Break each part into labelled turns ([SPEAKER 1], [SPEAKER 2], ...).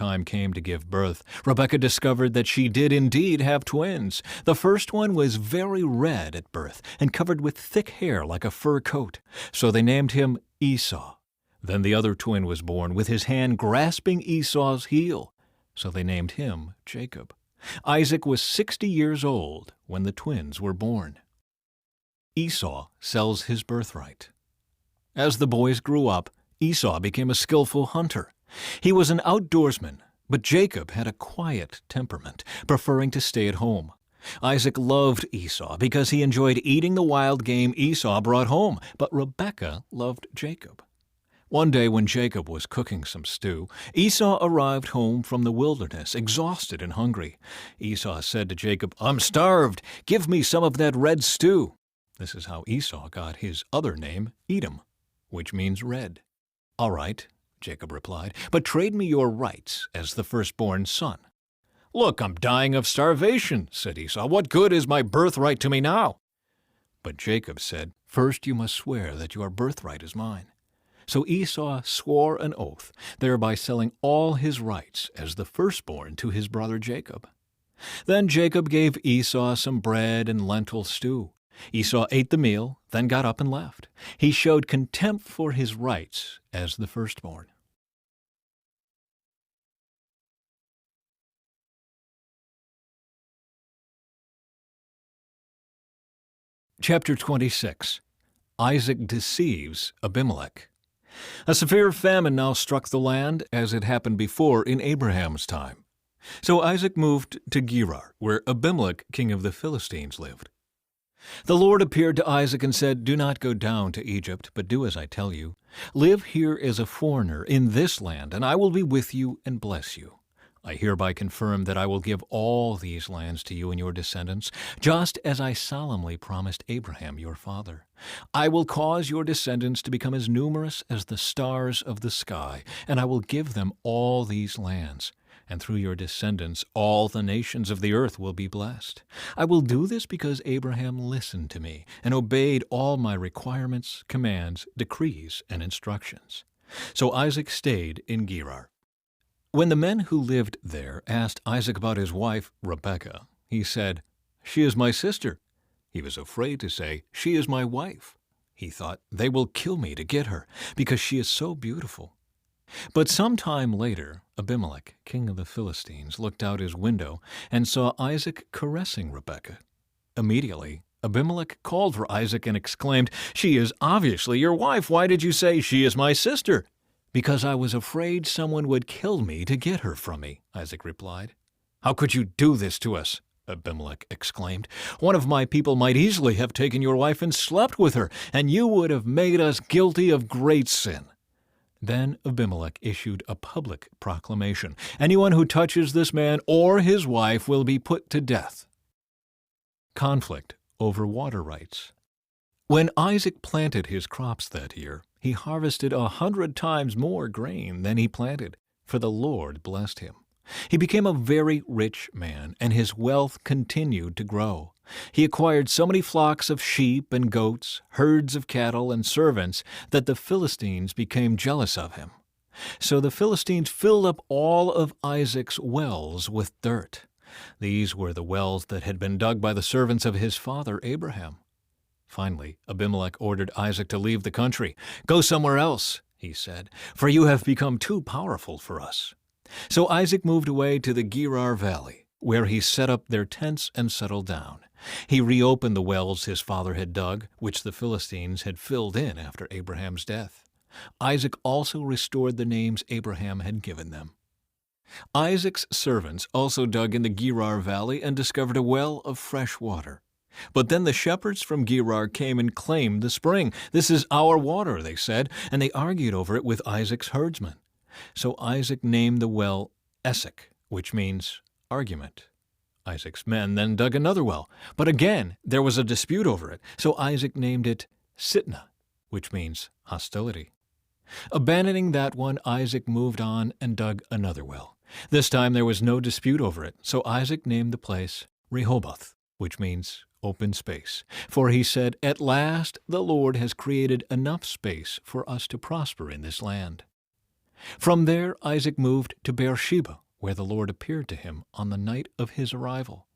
[SPEAKER 1] time came to give birth, Rebekah discovered that she did indeed have twins. The first one was very red at birth and covered with thick hair like a fur coat, so they named him Esau. Then the other twin was born with his hand grasping Esau's heel, so they named him Jacob. Isaac was 60 years old when the twins were born. Esau sells his birthright. As the boys grew up, Esau became a skillful hunter. He was an outdoorsman, but Jacob had a quiet temperament, preferring to stay at home. Isaac loved Esau because he enjoyed eating the wild game Esau brought home, but Rebekah loved Jacob. One day when Jacob was cooking some stew, Esau arrived home from the wilderness, exhausted and hungry. Esau said to Jacob, "I'm starved. Give me some of that red stew." This is how Esau got his other name, Edom, which means red. "All right," Jacob replied, "but trade me your rights as the firstborn son." "Look, I'm dying of starvation," said Esau. "What good is my birthright to me now?" But Jacob said, "First you must swear that your birthright is mine." So Esau swore an oath, thereby selling all his rights as the firstborn to his brother Jacob. Then Jacob gave Esau some bread and lentil stew. Esau ate the meal, then got up and left. He showed contempt for his rights as the firstborn. Chapter 26. Isaac deceives Abimelech. A severe famine now struck the land, as it happened before in Abraham's time. So Isaac moved to Gerar, where Abimelech, king of the Philistines, lived. The Lord appeared to Isaac and said, "Do not go down to Egypt, but do as I tell you. Live here as a foreigner in this land, and I will be with you and bless you. I hereby confirm that I will give all these lands to you and your descendants, just as I solemnly promised Abraham your father. I will cause your descendants to become as numerous as the stars of the sky, and I will give them all these lands. And through your descendants all the nations of the earth will be blessed. I will do this because Abraham listened to me and obeyed all my requirements, commands, decrees, and instructions." So Isaac stayed in Gerar. When the men who lived there asked Isaac about his wife, Rebekah, he said, "She is my sister." He was afraid to say, "She is my wife." He thought, "They will kill me to get her, because she is so beautiful." But some time later, Abimelech, king of the Philistines, looked out his window and saw Isaac caressing Rebekah. Immediately, Abimelech called for Isaac and exclaimed, "She is obviously your wife. Why did you say, 'She is my sister'?" "Because I was afraid someone would kill me to get her from me," Isaac replied. "How could you do this to us?" Abimelech exclaimed. "One of my people might easily have taken your wife and slept with her, and you would have made us guilty of great sin." Then Abimelech issued a public proclamation. "Anyone who touches this man or his wife will be put to death." Conflict over water rights. When Isaac planted his crops that year, he harvested 100 times more grain than he planted, for the Lord blessed him. He became a very rich man, and his wealth continued to grow. He acquired so many flocks of sheep and goats, herds of cattle, and servants that the Philistines became jealous of him. So the Philistines filled up all of Isaac's wells with dirt. These were the wells that had been dug by the servants of his father Abraham. Finally, Abimelech ordered Isaac to leave the country. "Go somewhere else," he said, "for you have become too powerful for us." So Isaac moved away to the Gerar Valley, where he set up their tents and settled down. He reopened the wells his father had dug, which the Philistines had filled in after Abraham's death. Isaac also restored the names Abraham had given them. Isaac's servants also dug in the Gerar Valley and discovered a well of fresh water. But then the shepherds from Gerar came and claimed the spring. "This is our water," they said, and they argued over it with Isaac's herdsmen. So Isaac named the well Esek, which means argument. Isaac's men then dug another well, but again there was a dispute over it, so Isaac named it Sitnah, which means hostility. Abandoning that one, Isaac moved on and dug another well. This time there was no dispute over it, so Isaac named the place Rehoboth, which means open space. For he said, "At last the Lord has created enough space for us to prosper in this land." From there Isaac moved to Beersheba, where the Lord appeared to him on the night of his arrival.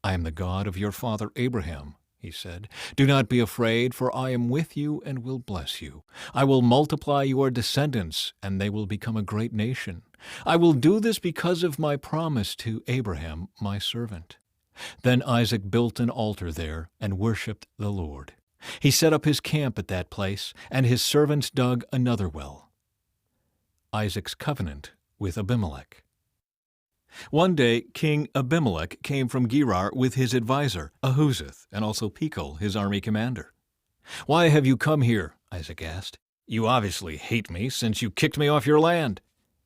[SPEAKER 1] "I am the God of your father Abraham," he said. "Do not be afraid, for I am with you and will bless you. I will multiply your descendants, and they will become a great nation. I will do this because of my promise to Abraham, my servant." Then Isaac built an altar there and worshipped the Lord. He set up his camp at that place, and his servants dug another well. Isaac's covenant with Abimelech. One day King Abimelech came from Gerar with his adviser, Ahuzeth, and also Phicol, his army commander. "Why have you come here?" Isaac asked. "You obviously hate me, since you kicked me off your land."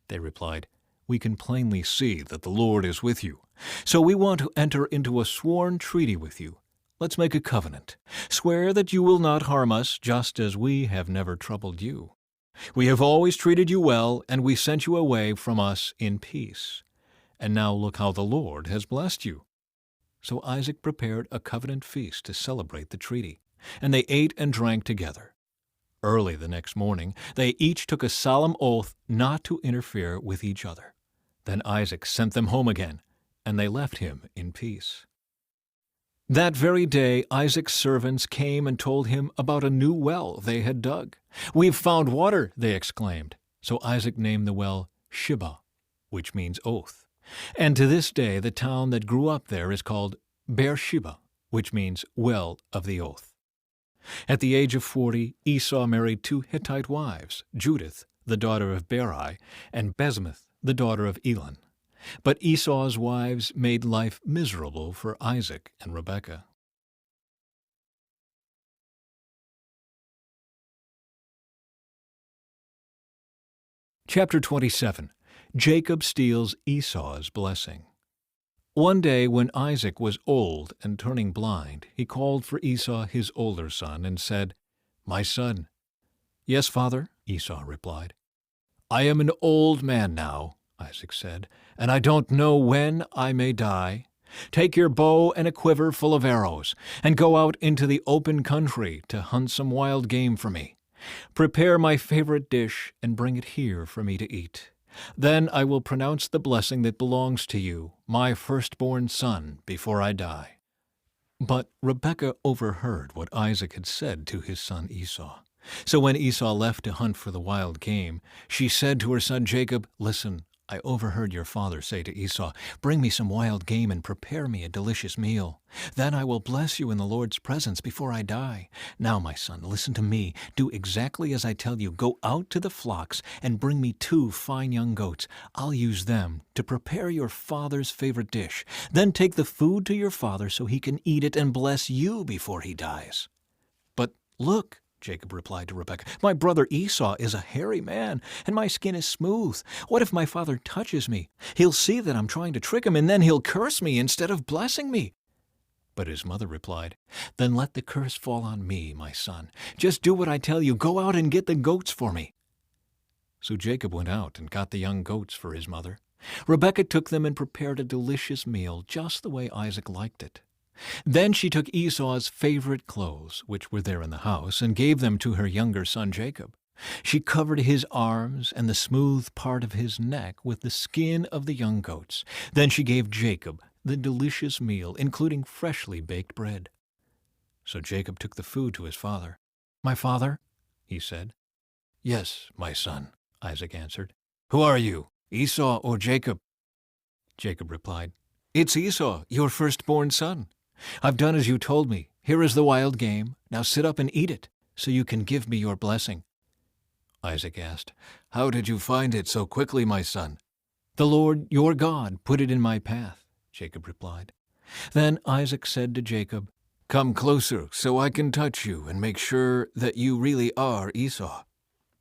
[SPEAKER 1] They replied, "We can plainly see that the Lord is with you. So we want to enter into a sworn treaty with you. Let's make a covenant. Swear that you will not harm us, just as we have never troubled you. We have always treated you well, and we sent you away from us in peace. And now look how the Lord has blessed you." So Isaac prepared a covenant feast to celebrate the treaty, and they ate and drank together. Early the next morning, they each took a solemn oath not to interfere with each other. Then Isaac sent them home again, and they left him in peace. That very day Isaac's servants came and told him about a new well they had dug. "We've found water," they exclaimed. So Isaac named the well Shibah, which means oath. And to this day the town that grew up there is called Beersheba, which means well of the oath. At the age of 40, Esau married 2 Hittite wives, Judith, the daughter of Beeri, and Basemath, the daughter of Elon. But Esau's wives made life miserable for Isaac and Rebekah. Chapter 27. Jacob steals Esau's blessing. One day when Isaac was old and turning blind, he called for Esau his older son and said, "My son." "Yes, father," Esau replied. "I am an old man now," Isaac said, "and I don't know when I may die. Take your bow and a quiver full of arrows, and go out into the open country to hunt some wild game for me. Prepare my favorite dish and bring it here for me to eat. Then I will pronounce the blessing that belongs to you, my firstborn son, before I die." But Rebekah overheard what Isaac had said to his son Esau. So when Esau left to hunt for the wild game, she said to her son Jacob, "Listen, I overheard your father say to Esau, 'Bring me some wild game and prepare me a delicious meal. Then I will bless you in the Lord's presence before I die. Now, my son, listen to me. Do exactly as I tell you. Go out to the flocks and bring me 2 fine young goats. I'll use them to prepare your father's favorite dish. Then take the food to your father so he can eat it and bless you before he dies.'" "But look," Jacob replied to Rebekah, "my brother Esau is a hairy man, and my skin is smooth. What if my father touches me? He'll see that I'm trying to trick him, and then he'll curse me instead of blessing me." But his mother replied, "Then let the curse fall on me, my son. Just do what I tell you. Go out and get the goats for me." So Jacob went out and got the young goats for his mother. Rebekah took them and prepared a delicious meal, just the way Isaac liked it. Then she took Esau's favorite clothes, which were there in the house, and gave them to her younger son Jacob. She covered his arms and the smooth part of his neck with the skin of the young goats. Then she gave Jacob the delicious meal, including freshly baked bread. So Jacob took the food to his father. "My father?" he said. "Yes, my son," Isaac answered. "Who are you, Esau or Jacob?" Jacob replied, "It's Esau, your firstborn son. I've done as you told me. Here is the wild game. Now sit up and eat it, so you can give me your blessing." Isaac asked, "How did you find it so quickly, my son?" "The Lord your God put it in my path," Jacob replied. Then Isaac said to Jacob, "Come closer so I can touch you and make sure that you really are Esau."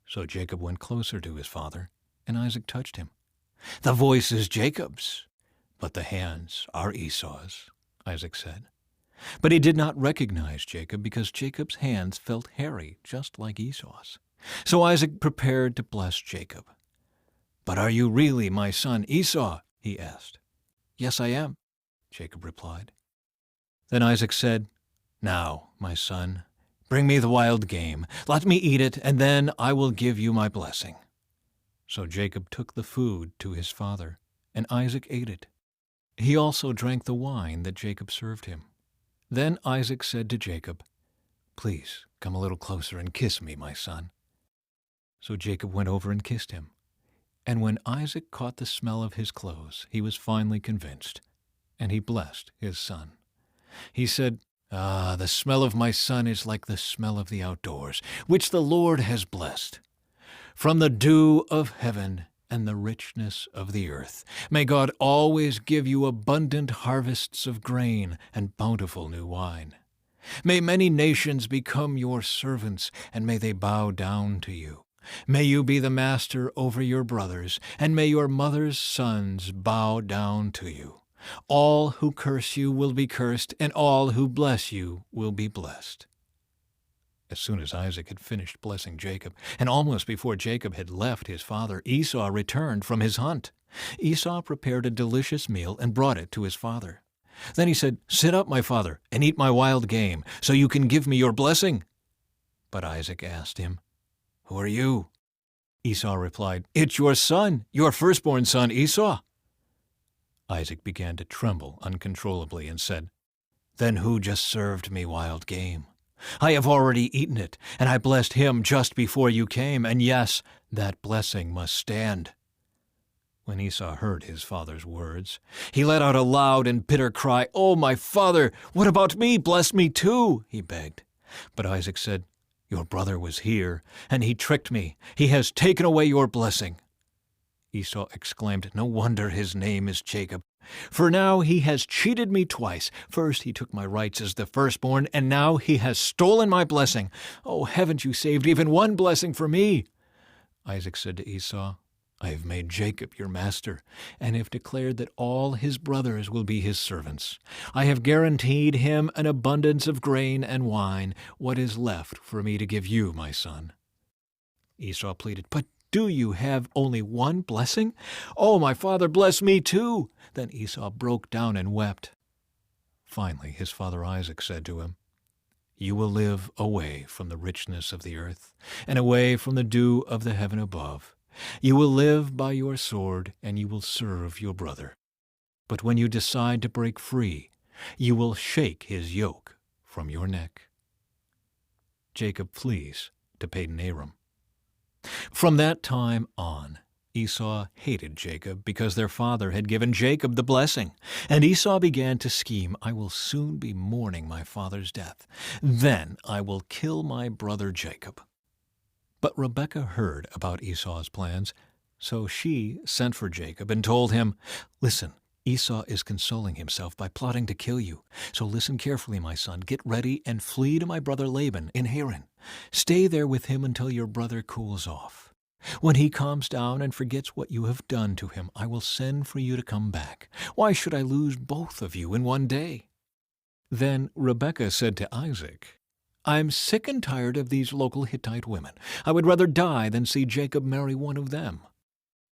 [SPEAKER 1] So Jacob went closer to his father, and Isaac touched him. "The voice is Jacob's, but the hands are Esau's," Isaac said. But he did not recognize Jacob because Jacob's hands felt hairy, just like Esau's. So Isaac prepared to bless Jacob. "But are you really my son Esau?" he asked. "Yes, I am," Jacob replied. Then Isaac said, "Now, my son, bring me the wild game. Let me eat it, and then I will give you my blessing." So Jacob took the food to his father, and Isaac ate it. He also drank the wine that Jacob served him. Then Isaac said to Jacob, "Please come a little closer and kiss me, my son." So Jacob went over and kissed him. And when Isaac caught the smell of his clothes, he was finally convinced, and he blessed his son. He said, "Ah, the smell of my son is like the smell of the outdoors, which the Lord has blessed. From the dew of heaven and the richness of the earth, may God always give you abundant harvests of grain and bountiful new wine. May many nations become your servants, and may they bow down to you. May you be the master over your brothers, and may your mother's sons bow down to you. All who curse you will be cursed, and all who bless you will be blessed." As soon as Isaac had finished blessing Jacob, and almost before Jacob had left his father, Esau returned from his hunt. Esau prepared a delicious meal and brought it to his father. Then he said, "Sit up, my father, and eat my wild game, so you can give me your blessing." But Isaac asked him, "Who are you?" Esau replied, "It's your son, your firstborn son Esau." Isaac began to tremble uncontrollably and said, "Then who just served me wild game? I have already eaten it, and I blessed him just before you came, and yes, that blessing must stand." When Esau heard his father's words, he let out a loud and bitter cry. "Oh, my father, what about me? Bless me too," he begged. But Isaac said, "Your brother was here, and he tricked me. He has taken away your blessing." Esau exclaimed, "No wonder his name is Jacob, for now he has cheated me twice. First he took my rights as the firstborn, and now he has stolen my blessing. Oh, haven't you saved even one blessing for me?" Isaac said to Esau, "I have made Jacob your master, and have declared that all his brothers will be his servants. I have guaranteed him an abundance of grain and wine, what is left for me to give you, my son." Esau pleaded, "But do you have only one blessing? Oh, my father, bless me too." Then Esau broke down and wept. Finally, his father Isaac said to him, "You will live away from the richness of the earth, and away from the dew of the heaven above. You will live by your sword, and you will serve your brother. But when you decide to break free, you will shake his yoke from your neck." Jacob flees to Padan Aram. From that time on, Esau hated Jacob because their father had given Jacob the blessing. And Esau began to scheme, "I will soon be mourning my father's death. Then I will kill my brother Jacob." But Rebekah heard about Esau's plans, so she sent for Jacob and told him, "Listen, Esau is consoling himself by plotting to kill you. So listen carefully, my son. Get ready and flee to my brother Laban in Haran. Stay there with him until your brother cools off. When he calms down and forgets what you have done to him, I will send for you to come back. Why should I lose both of you in one day?" Then Rebekah said to Isaac, "I'm sick and tired of these local Hittite women. I would rather die than see Jacob marry one of them."